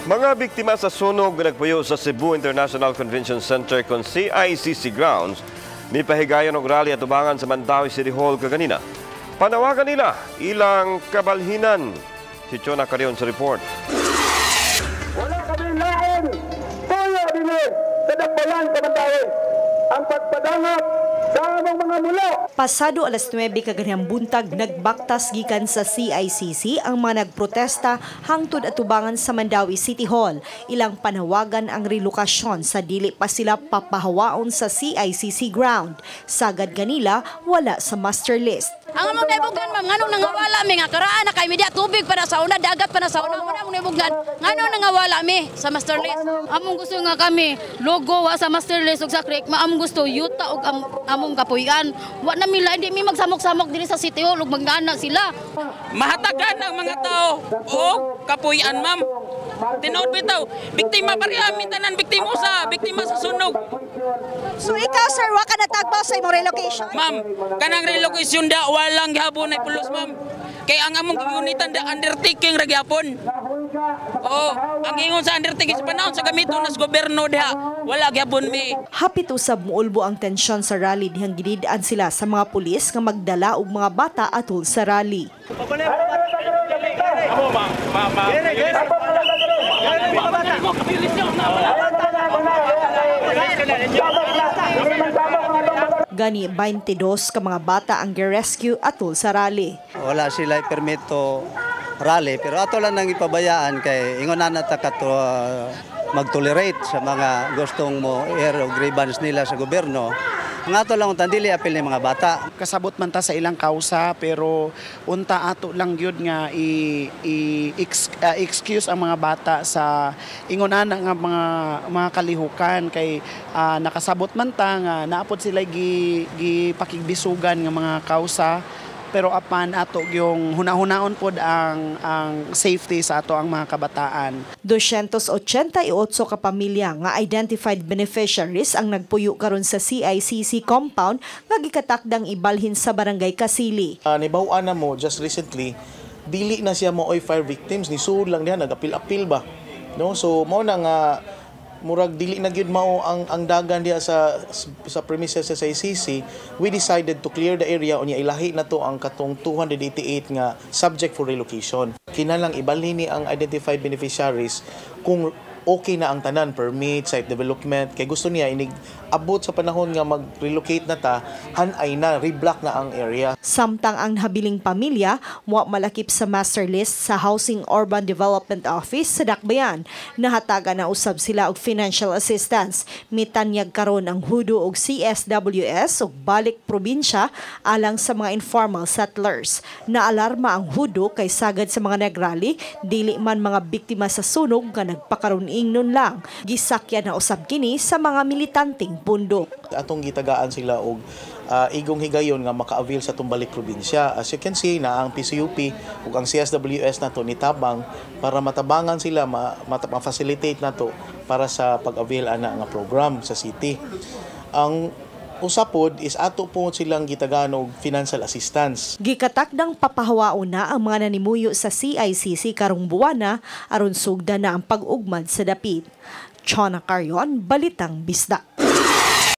Mga biktima sa sunog nagpuyo sa Cebu International Convention Center kung CICC grounds ni pahigayon og rally at tubangan sa Mandawi City Hall kaganina. Panawagan nila ilang kabalhinan. Si Chona Carion sa report. Wala kami lain, tuyo dinid sa Dakbayan sa Mandawi ang pagpadangap sa among mga mulo. Pasado alas 9 kaganihang buntag nagbaktas gikan sa CICC ang mga nagprotesta hangtod atubangan sa Mandawi City Hall. Ilang panawagan ang relokasyon sa dili pa sila papahawaon sa CICC ground. Sagad ganila wala sa master list. Ang among naibugan, ma'am, nganong nangawala mi nga karaan na kay media tubig para sa una, dagat para sa una, wala among naibugan. Nganong nangawala mi sa master list? Among gusto nga kami logo wa sa master list ug sa creek, among gusto yuta ug among kapuy-an. Wa na mi hindi mi magsamok-samok diri sa City Hall ug magdana sila. Mahatagan ang mga tao og kapuy-an, ma'am. Tinuod bitaw, biktima pareha mi tanan biktima sa sunog. So ikaw sir, wa ka natagbaw sa imong relocation? Ma'am, kanang relocation da walang gihapon ay pulos, ma'am. Kay ang among gunitan da undertaking ra gihapon. Oh, ang ingon sa undertaking sa panahon sa gamiton nas gobyerno diha, wala gihapon mi. Hapit usab muulbo ang tensyon sa rally dihang gidid-an sila sa mga pulis nga magdala og mga bata atol sa rally. Gani 22 ka mga bata ang gi-rescue atol sa rally. Wala sila permito rally pero ato lang nang ipabayaan kay ingon na nata kato mag-tolerate sa mga gustong mo air o grievance nila sa gobyerno. Nga ato lang unta dili apil ni mga bata. Kasabot man ta sa ilang kausa pero unta ato lang gyud nga excuse ang mga bata sa ingonan nga mga kalihukan kay nakasabot man ta nga naapod sila gipakigbisugan nga mga kausa. Pero apan ato yung hunahunaon pod ang safety sa ato ang mga kabataan. 288 ka pamilya nga identified beneficiaries ang nagpuyo karon sa CICC compound nga gikatakdang ibalhin sa barangay Kasili. Nibaw-an na mo just recently, dili na siya mo oy fire victims ni sud lang diha nagapil-apil ba. No? So mo na nga murag dili na gyud mao ang dagan diha sa premises sa ICC. We decided to clear the area unya ilahi na to ang katong 288 nga subject for relocation. Kinahanglan ibalhin ni ang identified beneficiaries kung okay na ang tanan, permit, site development, kay gusto niya inig abot sa panahon nga mag-relocate na ta, hanay na, reblock na ang area. Samtang ang habiling pamilya, wa malakip sa master list sa Housing Urban Development Office sa Dakbayan. Nahatagan na usab sila og financial assistance. Mitanyag karon ang HUDO og CSWS og balik probinsya alang sa mga informal settlers. Naalarma ang HUDO kay sagad sa mga nagrally, dili man mga biktima sa sunog nga nagpakaron ingnon lang. Gisakyan na usab kini sa mga militanteng bundok. Atong gitagaan sila og igong higayon nga maka-avail sa tumbalik probinsya. As you can see na ang PCUP ug ang CSWS nato nitabang para matabangan sila ma-facilitate nato para sa pag-avail ana nga program sa city. Ang usapod is ato po silang gitagaan og financial assistance. Gikatakdang papahawaon na ang mga nanimuyo sa CICC karong buwana aron sugda na ang pag-ugmad sa dapit. Chona Carion, Balitang Bisdak.